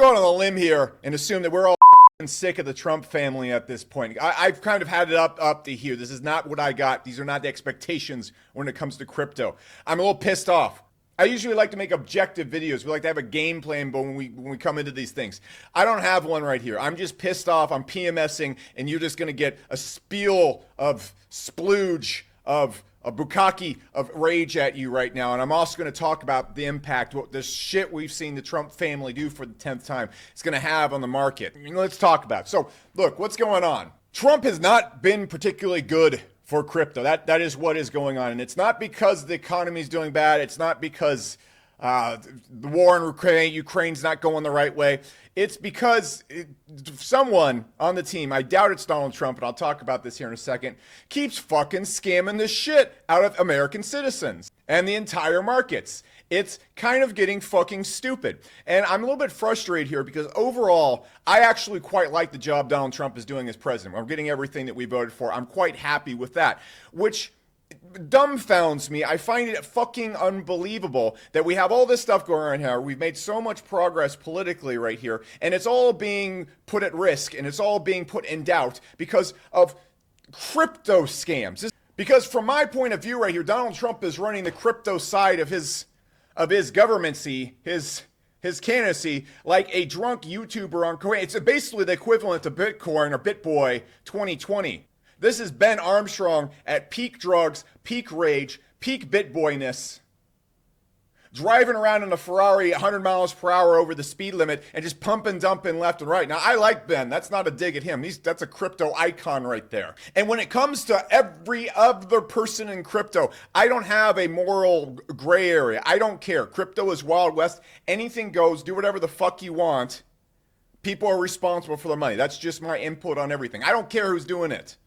go out on a limb here and assume that we're all sick of the Trump family at this point. I've kind of had it up to here. This is not what I got. These are not the expectations when it comes to crypto. I'm a little pissed off. I usually like to make objective videos. We like to have a game plan, but when we come into these things, I don't have one right here. I'm just pissed off. I'm PMSing, and you're just gonna get a spiel of splooge of a bukkake of rage at you right now. And I'm also going to talk about the impact, what the shit we've seen the Trump family do for the 10th time it's going to have on the market. Let's talk about it. So, look, what's going on? Trump has not been particularly good for crypto. That is what is going on. And it's not because the economy is doing bad. It's not because the war in Ukraine's not going the right way. It's because someone on the team, I doubt it's Donald Trump, and I'll talk about this here in a second, keeps fucking scamming the shit out of American citizens and the entire markets. It's kind of getting fucking stupid. And I'm a little bit frustrated here because overall, I actually quite like the job Donald Trump is doing as president. We're getting everything that we voted for. I'm quite happy with that, which dumbfounds me. I find it fucking unbelievable that we have all this stuff going on here. We've made so much progress politically right here, and it's all being put at risk and it's all being put in doubt because of crypto scams. Because from my point of view right here, Donald Trump is running the crypto side of his governmency, his candidacy, like a drunk YouTuber on Coin. It's basically the equivalent to Bitcoin or BitBoy 2020. This is Ben Armstrong at peak drugs, peak rage, peak bitboyness, driving around in a Ferrari 100 miles per hour over the speed limit and just pumping, dumping left and right. Now, I like Ben. That's not a dig at him. That's a crypto icon right there. And when it comes to every other person in crypto, I don't have a moral gray area. I don't care. Crypto is Wild West. Anything goes. Do whatever the fuck you want. People are responsible for the money. That's just my input on everything. I don't care who's doing it.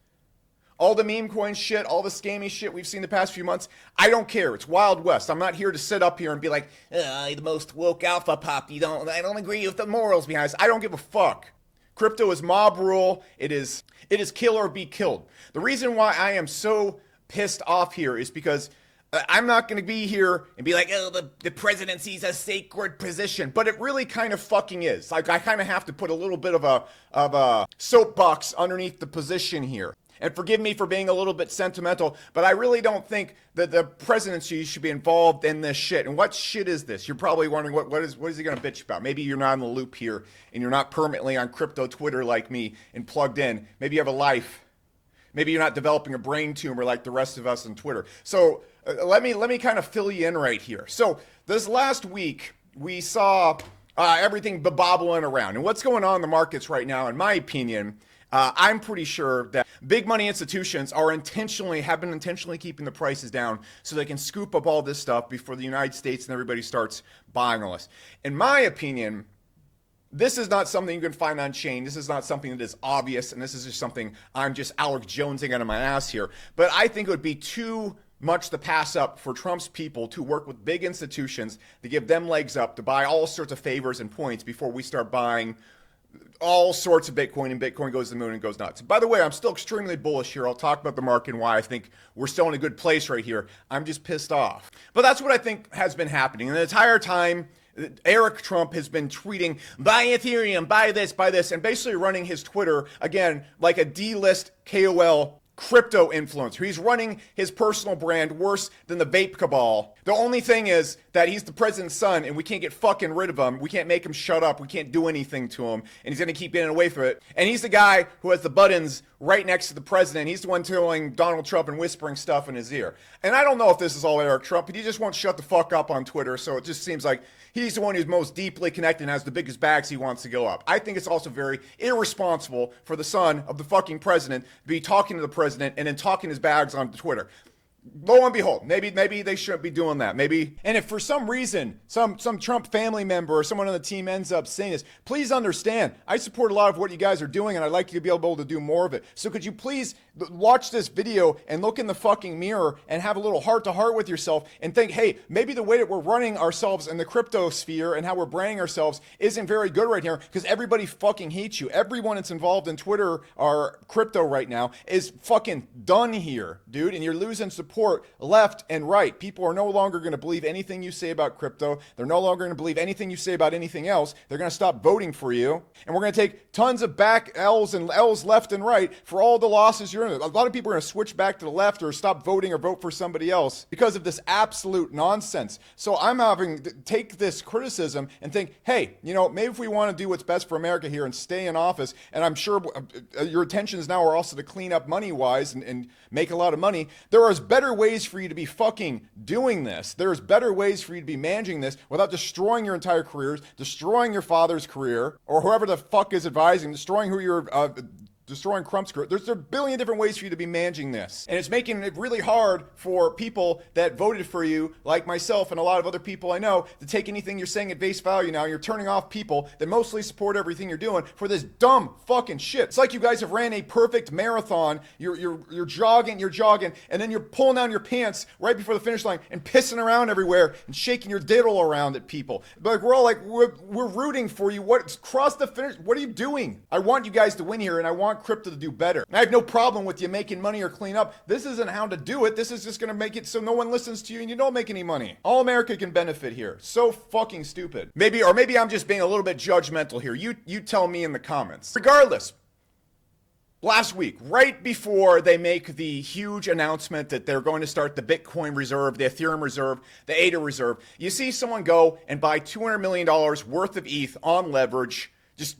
All the meme coin shit, all the scammy shit we've seen the past few months, I don't care. It's Wild West. I'm not here to sit up here and be like, the most woke alpha pop. I don't agree with the morals behind this. I don't give a fuck. Crypto is mob rule. It is kill or be killed. The reason why I am so pissed off here is because I'm not going to be here and be like, the presidency's a sacred position. But it really kind of fucking is. Like, I kind of have to put a little bit of a soapbox underneath the position here. And forgive me for being a little bit sentimental, but I really don't think that the presidency should be involved in this shit. And what shit is this? You're probably wondering what is he going to bitch about? Maybe you're not in the loop here and you're not permanently on crypto Twitter like me and plugged in. Maybe you have a life. Maybe you're not developing a brain tumor like the rest of us on Twitter. So let me kind of fill you in right here. So this last week we saw everything bobbling around. And what's going on in the markets right now, in my opinion, I'm pretty sure that big money institutions have been intentionally keeping the prices down so they can scoop up all this stuff before the United States and everybody starts buying all this. In my opinion, this is not something you can find on chain. This is not something that is obvious, and this is just something I'm just Alex Jonesing out of my ass here. But I think it would be too much to pass up for Trump's people to work with big institutions to give them legs up to buy all sorts of favors and points before we start buying all sorts of Bitcoin, and Bitcoin goes to the moon and goes nuts. By the way, I'm still extremely bullish here. I'll talk about the market and why I think we're still in a good place right here. I'm just pissed off. But that's what I think has been happening. And the entire time, Eric Trump has been tweeting, buy Ethereum, buy this, and basically running his Twitter, again, like a D-list KOL crypto influencer. He's running his personal brand worse than the vape cabal. The only thing is that he's the president's son and we can't get fucking rid of him. We can't make him shut up. We can't do anything to him. And he's going to keep getting away from it. And he's the guy who has the buttons right next to the president. He's the one telling Donald Trump and whispering stuff in his ear. And I don't know if this is all Eric Trump, but he just won't shut the fuck up on Twitter. So it just seems like he's the one who's most deeply connected and has the biggest bags he wants to go up. I think it's also very irresponsible for the son of the fucking president to be talking to the president and then talking his bags on Twitter. Lo and behold, maybe they shouldn't be doing that. Maybe, and if for some reason some Trump family member or someone on the team ends up saying this, please understand, I support a lot of what you guys are doing and I'd like you to be able to do more of it. So could you please watch this video and look in the fucking mirror and have a little heart to heart with yourself and think, hey, maybe the way that we're running ourselves in the crypto sphere and how we're branding ourselves isn't very good right here because everybody fucking hates you. Everyone that's involved in Twitter or crypto right now is fucking done here, dude, and you're losing support support left and right. People are no longer going to believe anything you say about crypto. They're no longer going to believe anything you say about anything else. They're going to stop voting for you. And we're going to take tons of back L's and L's left and right for all the losses you're in. A lot of people are going to switch back to the left or stop voting or vote for somebody else because of this absolute nonsense. So I'm having to take this criticism and think, hey, maybe if we want to do what's best for America here and stay in office, and I'm sure your intentions now are also to clean up money-wise and make a lot of money, there is better ways for you to be fucking doing this. There's better ways for you to be managing this without destroying your entire careers, destroying your father's career, or whoever the fuck is advising, destroying who you're destroying Trump's career. There's a billion different ways for you to be managing this. And it's making it really hard for people that voted for you, like myself and a lot of other people I know, to take anything you're saying at face value now. You're turning off people that mostly support everything you're doing for this dumb fucking shit. It's like you guys have ran a perfect marathon. You're jogging, and then you're pulling down your pants right before the finish line and pissing around everywhere and shaking your diddle around at people. But we're all like, we're rooting for you. Cross the finish. What are you doing? I want you guys to win here, and I want crypto to do better. And I have no problem with you making money or clean up. This isn't how to do it. This is just going to make it so no one listens to you and you don't make any money. All America can benefit here. So fucking stupid. Maybe I'm just being a little bit judgmental here. You tell me in the comments. Regardless, last week, right before they make the huge announcement that they're going to start the Bitcoin reserve, the Ethereum reserve, the ADA reserve, you see someone go and buy $200 million worth of ETH on leverage, just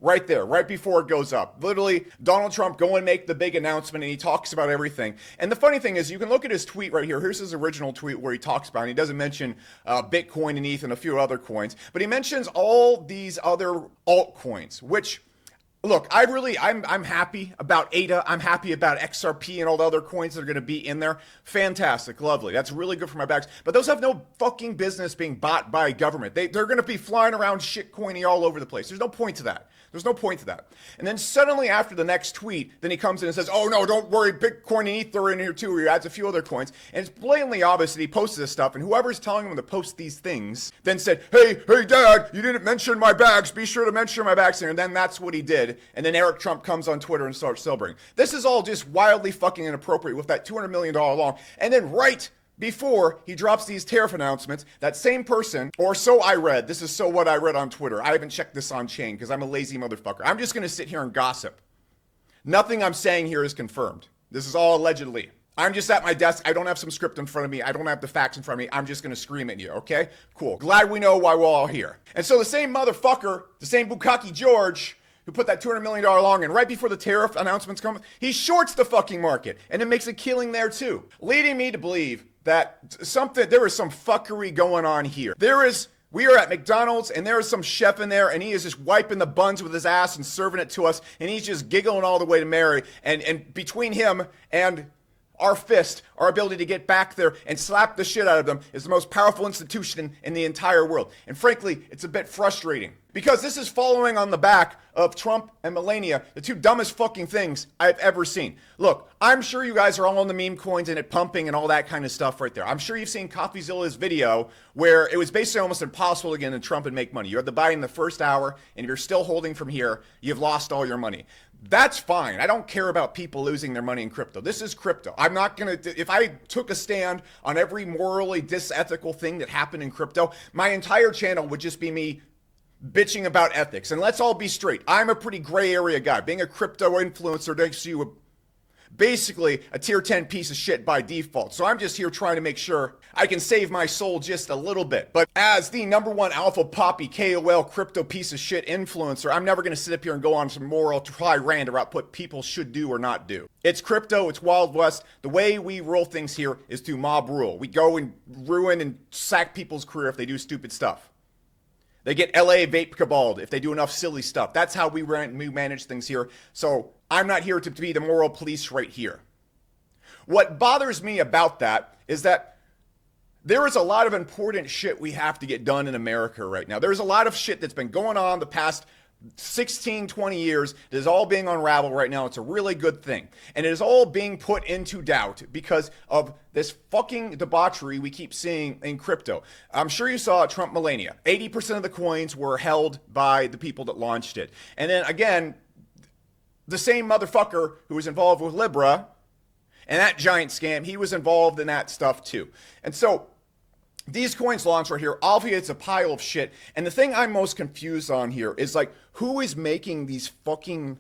right there, right before it goes up. Literally, Donald Trump go and make the big announcement, and he talks about everything. And the funny thing is, you can look at his tweet right here. Here's his original tweet where he talks about it. He doesn't mention Bitcoin and ETH and a few other coins, but he mentions all these other altcoins, which, look, I'm happy about ADA. I'm happy about XRP and all the other coins that are going to be in there. Fantastic, lovely. That's really good for my bags. But those have no fucking business being bought by government. They're going to be flying around shitcoiny all over the place. There's no point to that. There's no point to that. And then suddenly after the next tweet, then he comes in and says, oh no, don't worry, Bitcoin and ETH are in here too. He adds a few other coins. And it's blatantly obvious that he posted this stuff. And whoever's telling him to post these things then said, hey dad, you didn't mention my bags. Be sure to mention my bags here. And then that's what he did. And then Eric Trump comes on Twitter and starts celebrating. This is all just wildly fucking inappropriate with that $200 million long. And then right before he drops these tariff announcements, that same person, or so I read, this is so what I read on Twitter. I haven't checked this on chain because I'm a lazy motherfucker. I'm just going to sit here and gossip. Nothing I'm saying here is confirmed. This is all allegedly. I'm just at my desk. I don't have some script in front of me. I don't have the facts in front of me. I'm just going to scream at you, okay? Cool. Glad we know why we're all here. And so the same motherfucker, the same Bukaki George, who put that $200 million long in right before the tariff announcements come, he shorts the fucking market, and it makes a killing there too, leading me to believe that there is some fuckery going on here. We are at McDonald's, and there is some chef in there, and he is just wiping the buns with his ass and serving it to us, and he's just giggling all the way to Mary, and between him and our fist, our ability to get back there and slap the shit out of them, is the most powerful institution in the entire world. And frankly, it's a bit frustrating because this is following on the back of Trump and Melania, the two dumbest fucking things I've ever seen. Look, I'm sure you guys are all on the meme coins and it pumping and all that kind of stuff right there. I'm sure you've seen CoffeeZilla's video where it was basically almost impossible to get into Trump and make money. You had to buy in the first hour, and if you're still holding from here, you've lost all your money. That's fine. I don't care about people losing their money in crypto. This is crypto. I'm not going to, if I took a stand on every morally disethical thing that happened in crypto, my entire channel would just be me bitching about ethics. And let's all be straight. I'm a pretty gray area guy. Being a crypto influencer makes you basically a tier 10 piece of shit by default. So I'm just here trying to make sure I can save my soul just a little bit. But as the #1 alpha poppy KOL crypto piece of shit influencer, I'm never going to sit up here and go on some moral tirade about what people should do or not do. It's crypto. It's Wild West. The way we rule things here is to mob rule. We go and ruin and sack people's career if they do stupid stuff. They get LA vape caballed if they do enough silly stuff. That's how we manage things here. So I'm not here to be the moral police right here. What bothers me about that is that there is a lot of important shit we have to get done in America right now. There's a lot of shit that's been going on the past 16, 20 years that is all being unraveled right now. It's a really good thing. And it is all being put into doubt because of this fucking debauchery we keep seeing in crypto. I'm sure you saw Trump Melania. 80% of the coins were held by the people that launched it. And then again, the same motherfucker who was involved with Libra And that giant scam, he was involved in that stuff too. And so these coins launch right here. Obviously, it's a pile of shit. And the thing I'm most confused on here is like, who is making these fucking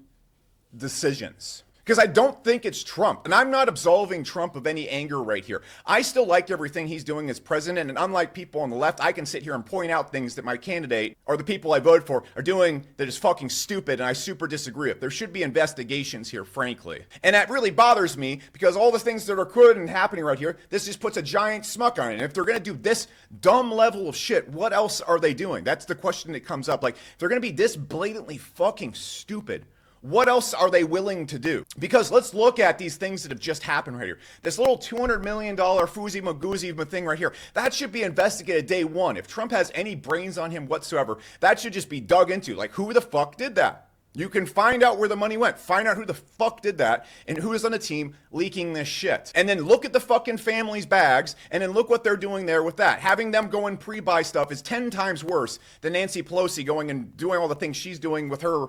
decisions? Because I don't think it's Trump. And I'm not absolving Trump of any anger right here. I still like everything he's doing as president. And unlike people on the left, I can sit here and point out things that my candidate or the people I voted for are doing that is fucking stupid and I super disagree with. There should be investigations here, frankly. And that really bothers me because all the things that are good and happening right here, this just puts a giant smuck on it. And if they're going to do this dumb level of shit, what else are they doing? That's the question that comes up. Like, if they're going to be this blatantly fucking stupid, what else are they willing to do? Because let's look at these things that have just happened right here. This little $200 million Foozy Magoozy thing right here, that should be investigated day one. If Trump has any brains on him whatsoever, that should just be dug into. Like, who the fuck did that? You can find out where the money went. Find out who the fuck did that and who is on the team leaking this shit. And then look at the fucking family's bags and then look what they're doing there with that. Having them go and pre-buy stuff is 10 times worse than Nancy Pelosi going and doing all the things she's doing with her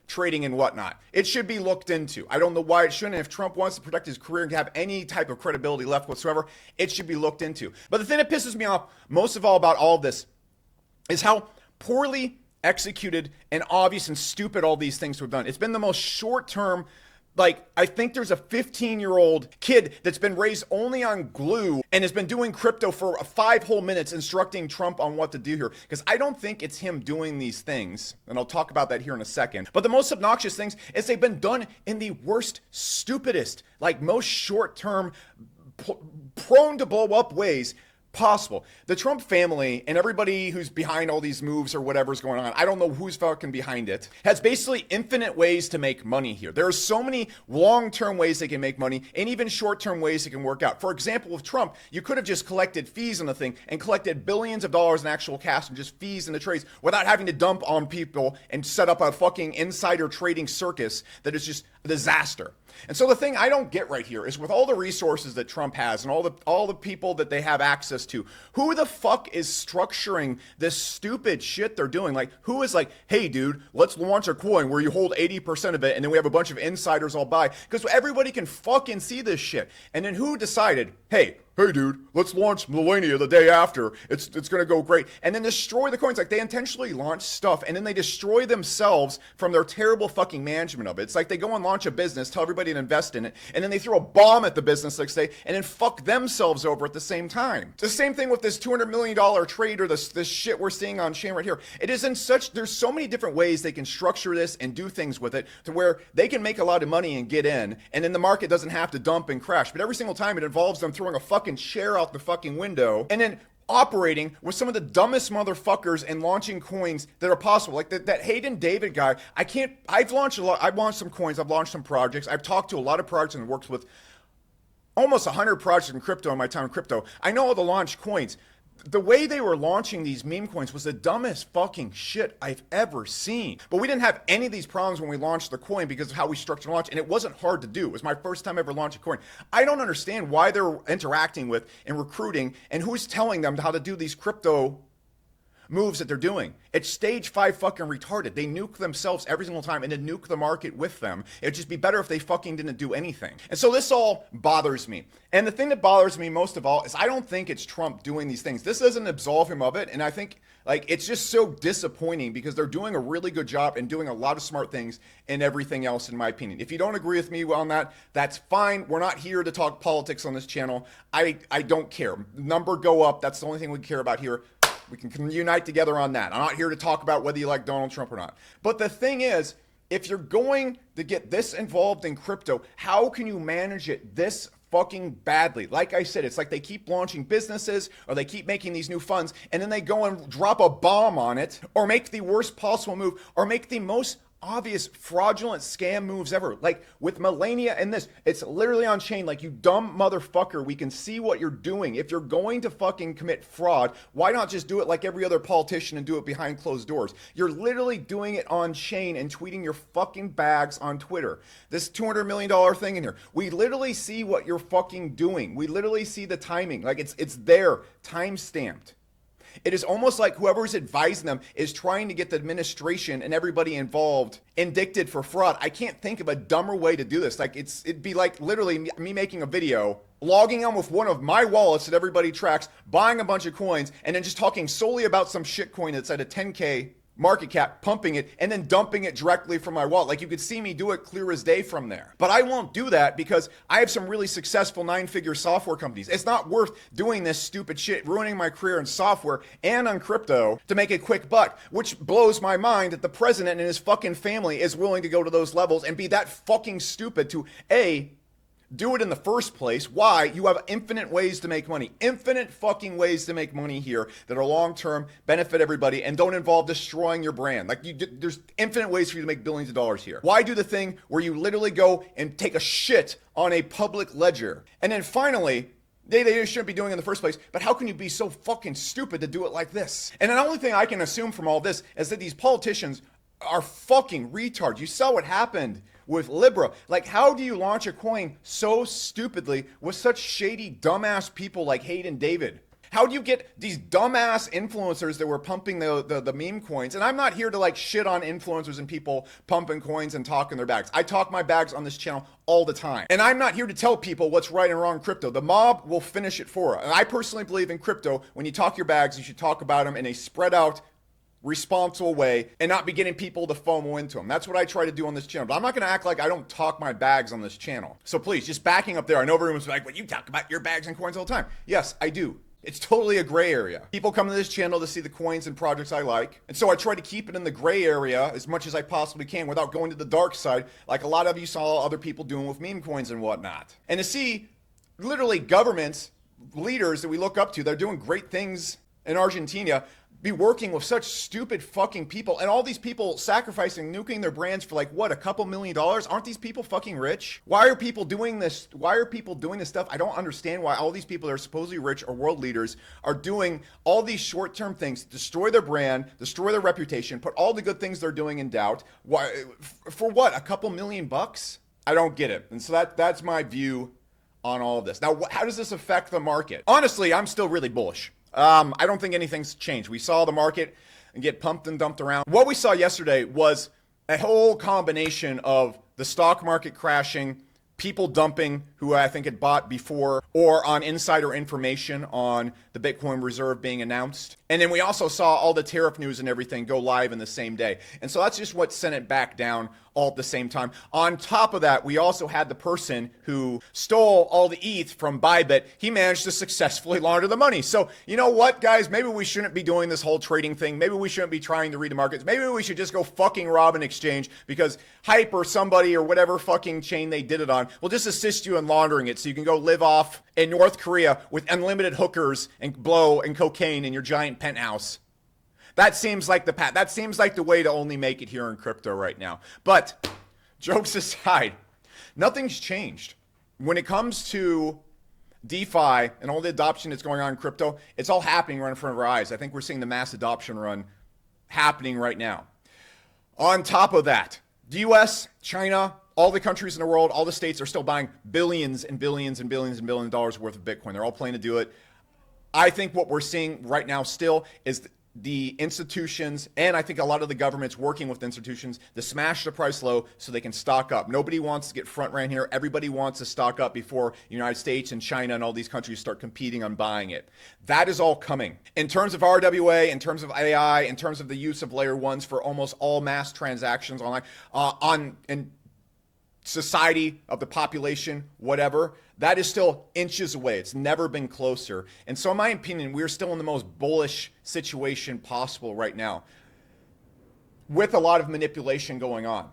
trading and whatnot. It should be looked into. I don't know why it shouldn't. If Trump wants to protect his career and have any type of credibility left whatsoever, it should be looked into. But the thing that pisses me off most of all about all of this is how poorly executed and obvious and stupid all these things were done. It's been the most short-term. Like, I think there's a 15-year-old kid that's been raised only on glue and has been doing crypto for 5 whole minutes instructing Trump on what to do here. Because I don't think it's him doing these things. And I'll talk about that here in a second. But the most obnoxious things is they've been done in the worst, stupidest, like most short-term, prone to blow up ways possible. The Trump family and everybody who's behind all these moves or whatever's going on, I don't know who's fucking behind it, has basically infinite ways to make money here. There are so many long-term ways they can make money and even short-term ways it can work out. For example, with Trump, you could have just collected fees on the thing and collected billions of dollars in actual cash and just fees in the trades without having to dump on people and set up a fucking insider trading circus that is just a disaster. And so the thing I don't get right here is with all the resources that Trump has and all the people that they have access to, who the fuck is structuring this stupid shit they're doing? Like, who is like, hey dude, let's launch a coin where you hold 80% of it and then we have a bunch of insiders all buy, because everybody can fucking see this shit. And then who decided, hey dude, let's launch Millennia the day after. It's going to go great. And then destroy the coins. Like, they intentionally launch stuff and then they destroy themselves from their terrible fucking management of it. It's like they go and launch a business, tell everybody to invest in it, and then they throw a bomb at the business next day and then fuck themselves over at the same time. It's the same thing with this $200 million trade or this shit we're seeing on chain right here. It is in such, there's so many different ways they can structure this and do things with it to where they can make a lot of money and get in, and then the market doesn't have to dump and crash. But every single time it involves them throwing a fucking share out the fucking window and then operating with some of the dumbest motherfuckers and launching coins that are possible. Like that Hayden David guy. I've launched a lot. I've launched some coins. I've launched some projects. I've talked to a lot of projects and worked with almost 100 projects in crypto in my time in crypto. I know all the launch coins. The way they were launching these meme coins was the dumbest fucking shit I've ever seen. But we didn't have any of these problems when we launched the coin because of how we structured the launch, and it wasn't hard to do. It was my first time ever launching a coin. I don't understand why they're interacting with and recruiting and who's telling them how to do these crypto moves that they're doing. It's stage 5 fucking retarded. They nuke themselves every single time and then nuke the market with them. It'd just be better if they fucking didn't do anything. And so this all bothers me. And the thing that bothers me most of all is I don't think it's Trump doing these things. This doesn't absolve him of it. And I think like it's just so disappointing because they're doing a really good job and doing a lot of smart things and everything else, in my opinion. If you don't agree with me on that, that's fine. We're not here to talk politics on this channel. I don't care. Number go up. That's the only thing we care about here. We can unite together on that. I'm not here to talk about whether you like Donald Trump or not. But the thing is, if you're going to get this involved in crypto, how can you manage it this fucking badly? Like I said, it's like they keep launching businesses or they keep making these new funds and then they go and drop a bomb on it or make the worst possible move or make the most obvious fraudulent scam moves ever. Like with Millennia and this, it's literally on chain. Like, you dumb motherfucker, we can see what you're doing. If you're going to fucking commit fraud, why not just do it like every other politician and do it behind closed doors? You're literally doing it on chain and tweeting your fucking bags on Twitter. This $200 million thing in here, we literally see what you're fucking doing. We literally see the timing. Like it's there, time stamped. It is almost like whoever's advising them is trying to get the administration and everybody involved indicted for fraud. I can't think of a dumber way to do this. Like it'd be like literally me making a video, logging on with one of my wallets that everybody tracks, buying a bunch of coins, and then just talking solely about some shit coin that's at a 10K market cap, pumping it, and then dumping it directly from my wallet. Like you could see me do it clear as day from there. But I won't do that because I have some really successful 9-figure software companies. It's not worth doing this stupid shit, ruining my career in software and on crypto to make a quick buck, which blows my mind that the president and his fucking family is willing to go to those levels and be that fucking stupid to do it in the first place. Why? You have infinite ways to make money. Infinite fucking ways to make money here that are long-term, benefit everybody, and don't involve destroying your brand. Like there's infinite ways for you to make billions of dollars here. Why do the thing where you literally go and take a shit on a public ledger? And then finally, they shouldn't be doing it in the first place, but how can you be so fucking stupid to do it like this? And the only thing I can assume from all this is that these politicians are fucking retards. You saw what happened with Libra. Like, how do you launch a coin so stupidly with such shady, dumbass people like Hayden David? How do you get these dumbass influencers that were pumping the meme coins? And I'm not here to like shit on influencers and people pumping coins and talking their bags. I talk my bags on this channel all the time. And I'm not here to tell people what's right and wrong in crypto. The mob will finish it for us. And I personally believe in crypto, when you talk your bags, you should talk about them in a spread out, responsible way and not be getting people to FOMO into them. That's what I try to do on this channel. But I'm not going to act like I don't talk my bags on this channel. So please, just backing up there. I know everyone's like, well, you talk about your bags and coins all the time. Yes, I do. It's totally a gray area. People come to this channel to see the coins and projects I like. And so I try to keep it in the gray area as much as I possibly can without going to the dark side like a lot of you saw other people doing with meme coins and whatnot. And to see literally governments, leaders that we look up to, they're doing great things in Argentina, be working with such stupid fucking people, and all these people sacrificing, nuking their brands for like what, a couple $1 million? Aren't these people fucking rich? Why are people doing this? Why are people doing this stuff? I don't understand why all these people that are supposedly rich or world leaders are doing all these short-term things, destroy their brand, destroy their reputation, put all the good things they're doing in doubt. Why? For what? A couple $1 million? I don't get it. And so that's my view on all of this. Now, how does this affect the market? Honestly, I'm still really bullish. I don't think anything's changed. We saw the market get pumped and dumped around. What we saw yesterday was a whole combination of the stock market crashing, people dumping who I think had bought before, or on insider information on the Bitcoin reserve being announced. And then we also saw all the tariff news and everything go live in the same day. And so that's just what sent it back down all at the same time. On top of that, we also had the person who stole all the ETH from Bybit. He managed to successfully launder the money. So you know what, guys? Maybe we shouldn't be doing this whole trading thing. Maybe we shouldn't be trying to read the markets. Maybe we should just go fucking rob an exchange because Hype or somebody or whatever fucking chain they did it on will just assist you in laundering it so you can go live off in North Korea with unlimited hookers and blow and cocaine in your giant penthouse. That seems like the path. That seems like the way to only make it here in crypto right now. But jokes aside, nothing's changed. When it comes to DeFi and all the adoption that's going on in crypto, it's all happening right in front of our eyes. I think we're seeing the mass adoption run happening right now. On top of that, the US, China, all the countries in the world, all the states are still buying billions and billions and billions and billions of dollars worth of Bitcoin. They're all planning to do it. I think what we're seeing right now still is the institutions, and I think a lot of the governments working with institutions to smash the price low so they can stock up. Nobody wants to get front ran here. Everybody wants to stock up before the United States and China and all these countries start competing on buying it. That is all coming. In terms of RWA, in terms of AI, in terms of the use of layer ones for almost all mass transactions online, in society of the population, whatever, that is still inches away. It's never been closer. And so in my opinion, we're still in the most bullish situation possible right now with a lot of manipulation going on.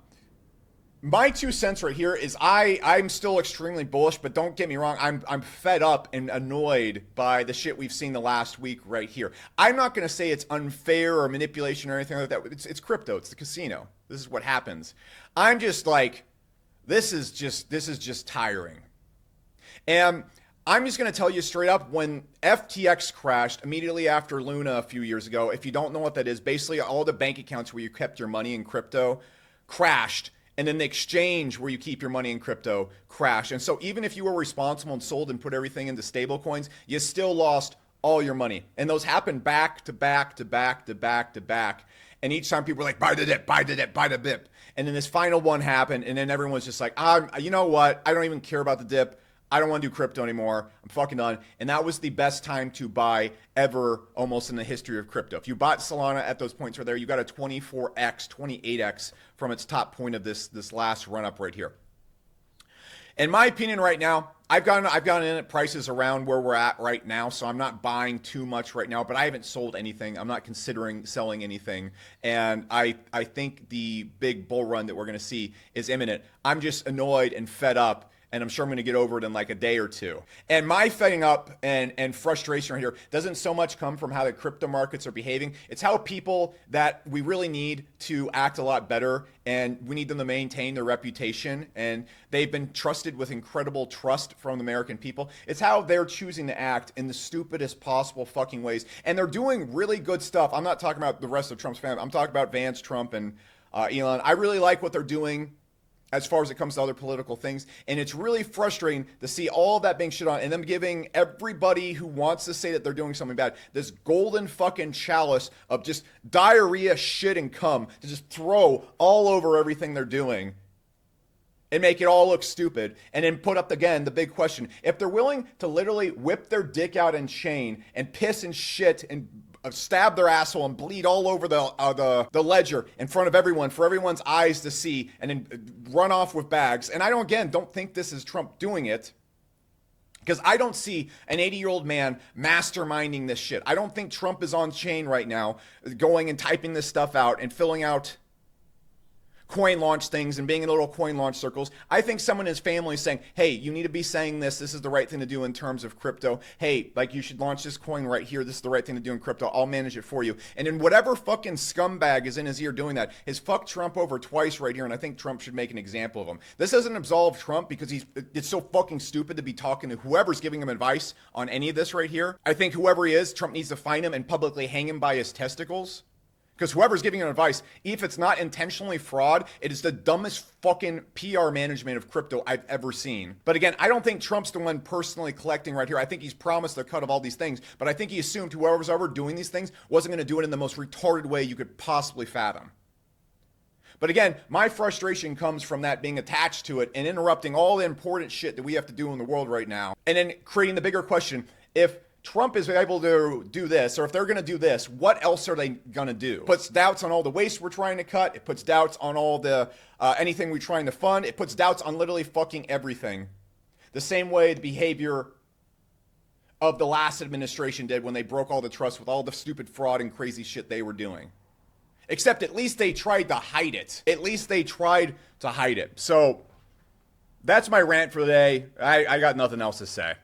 My 2 cents right here is I'm still extremely bullish, but don't get me wrong, I'm fed up and annoyed by the shit we've seen the last week right here. I'm not going to say it's unfair or manipulation or anything like that. It's crypto. It's the casino. This is what happens. I'm just like, this is just tiring. And I'm just going to tell you straight up, when FTX crashed immediately after Luna a few years ago, if you don't know what that is, basically all the bank accounts where you kept your money in crypto crashed, and then the exchange where you keep your money in crypto crashed. And so even if you were responsible and sold and put everything into stable coins, you still lost all your money. And those happen back to back to back to back to back. And each time people were like, buy the dip, buy the dip, buy the dip. And then this final one happened. And then everyone's just like, you know what? I don't even care about the dip. I don't want to do crypto anymore. I'm fucking done. And that was the best time to buy ever almost in the history of crypto. If you bought Solana at those points right there, you got a 24x, 28x from its top point of this last run up right here. In my opinion right now, I've gone in at prices around where we're at right now, so I'm not buying too much right now, but I haven't sold anything. I'm not considering selling anything. And I think the big bull run that we're going to see is imminent. I'm just annoyed and fed up, and I'm sure I'm going to get over it in like a day or two. And my fed up and frustration right here doesn't so much come from how the crypto markets are behaving. It's how people that we really need to act a lot better, and we need them to maintain their reputation. And they've been trusted with incredible trust from the American people. It's how they're choosing to act in the stupidest possible fucking ways. And they're doing really good stuff. I'm not talking about the rest of Trump's family. I'm talking about Vance, Trump, and Elon. I really like what they're doing as far as it comes to other political things. And it's really frustrating to see all of that being shit on and them giving everybody who wants to say that they're doing something bad this golden fucking chalice of just diarrhea, shit, and cum to just throw all over everything they're doing and make it all look stupid. And then put up again the big question. If they're willing to literally whip their dick out in chain and piss and shit and stab their asshole and bleed all over the ledger in front of everyone for everyone's eyes to see, and then run off with bags. And I don't think this is Trump doing it, because I don't see an 80-year-old man masterminding this shit. I don't think Trump is on chain right now going and typing this stuff out and filling out coin launch things and being in little coin launch circles. I think someone in his family is saying, hey, you need to be saying this. This is the right thing to do in terms of crypto. Hey, like, you should launch this coin right here. This is the right thing to do in crypto. I'll manage it for you. And then whatever fucking scumbag is in his ear doing that has fucked Trump over twice right here. And I think Trump should make an example of him. This doesn't absolve Trump because it's so fucking stupid to be talking to whoever's giving him advice on any of this right here. I think whoever he is, Trump needs to find him and publicly hang him by his testicles. Because whoever's giving him advice, if it's not intentionally fraud, it is the dumbest fucking PR management of crypto I've ever seen. But again, I don't think Trump's the one personally collecting right here. I think he's promised a cut of all these things, but I think he assumed whoever's ever doing these things wasn't going to do it in the most retarded way you could possibly fathom. But again, my frustration comes from that being attached to it and interrupting all the important shit that we have to do in the world right now. And then creating the bigger question, if Trump is able to do this, or if they're going to do this, what else are they going to do? It puts doubts on all the waste we're trying to cut. It puts doubts on all the anything we're trying to fund. It puts doubts on literally fucking everything. The same way the behavior of the last administration did when they broke all the trust with all the stupid fraud and crazy shit they were doing. Except at least they tried to hide it. At least they tried to hide it. So that's my rant for today. I got nothing else to say.